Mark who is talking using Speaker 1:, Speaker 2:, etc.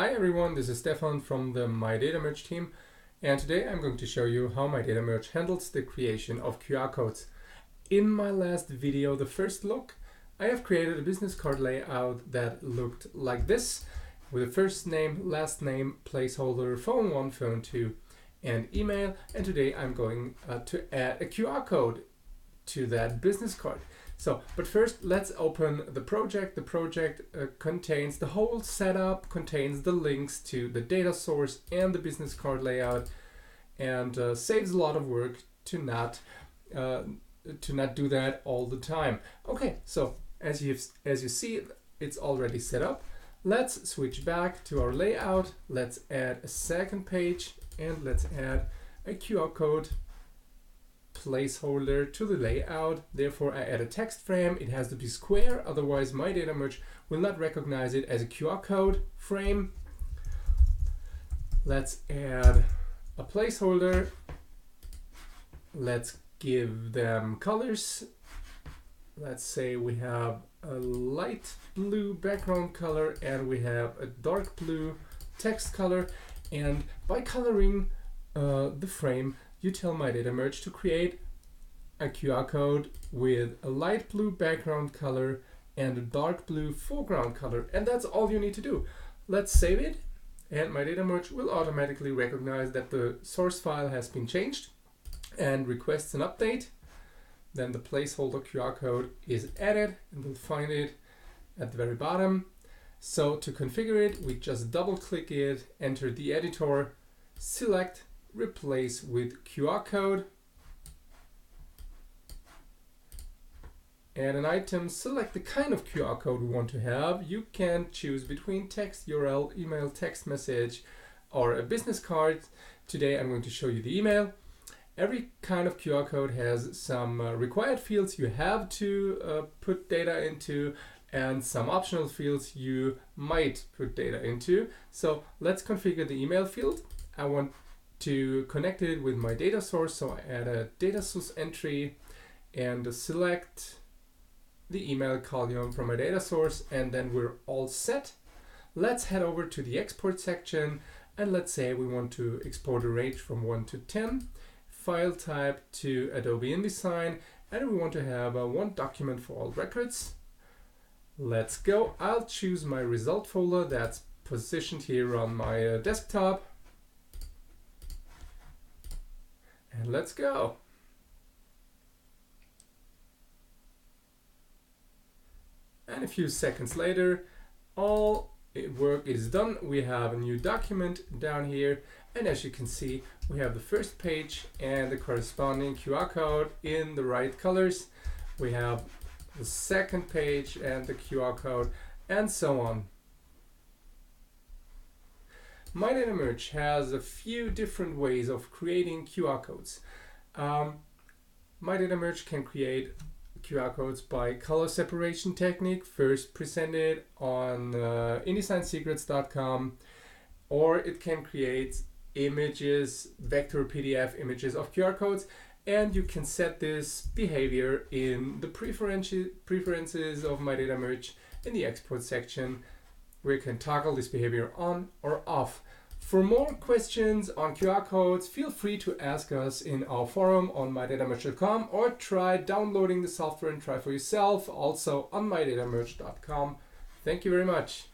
Speaker 1: Hi everyone, this is Stefan from the MyDataMerge team, and today I'm going to show you how MyDataMerge handles the creation of QR codes. In my last video, the first look, I have created a business card layout that looked like this, with a first name, last name, placeholder, phone 1, phone 2, and email. And today I'm going to add a QR code to that business card. But first let's open the project. The project contains the whole setup, contains the links to the data source and the business card layout, and saves a lot of work to not do that all the time. Okay, so as you see, it's already set up. Let's switch back to our layout. Let's add a second page and let's add a QR code placeholder to the layout. Therefore, I add a text frame. It has to be square, otherwise MyDataMerge will not recognize it as a QR code frame. Let's add a placeholder. Let's give them colors. Let's say we have a light blue background color and we have a dark blue text color. And by coloring the frame, you tell MyDataMerge to create a QR code with a light blue background color and a dark blue foreground color. And that's all you need to do. Let's save it, and MyDataMerge will automatically recognize that the source file has been changed and requests an update. Then the placeholder QR code is added, and we'll find it at the very bottom. So to configure it, we just double click it, enter the editor, select replace with QR code, add an item, select the kind of QR code we want to have. You can choose between text, URL, email, text message, or a business card. Today I'm going to show you the email. Every kind of QR code has some required fields you have to put data into, and some optional fields you might put data into. So let's configure the email field. I want to connect it with my data source, so I add a data source entry and select the email column from my data source, and then we're all set. Let's head over to the export section, and let's say we want to export a range from 1 to 10, file type to Adobe Indesign, and we want to have one document for all records. Let's go. I'll choose my result folder that's positioned here on my desktop. And let's go. And a few seconds later, all work is done. We have a new document down here. And as you can see, we have the first page and the corresponding QR code in the right colors. We have the second page and the QR code, and so on. MyDataMerge has a few different ways of creating QR codes. MyDataMerge can create QR codes by color separation technique, first presented on InDesignSecrets.com, or it can create images, vector PDF images of QR codes, and you can set this behavior in the preferences of MyDataMerge in the export section, where you can toggle this behavior on or off. For more questions on QR codes, feel free to ask us in our forum on MyDataMerge.com, or try downloading the software and try for yourself, also on MyDataMerge.com. Thank you very much.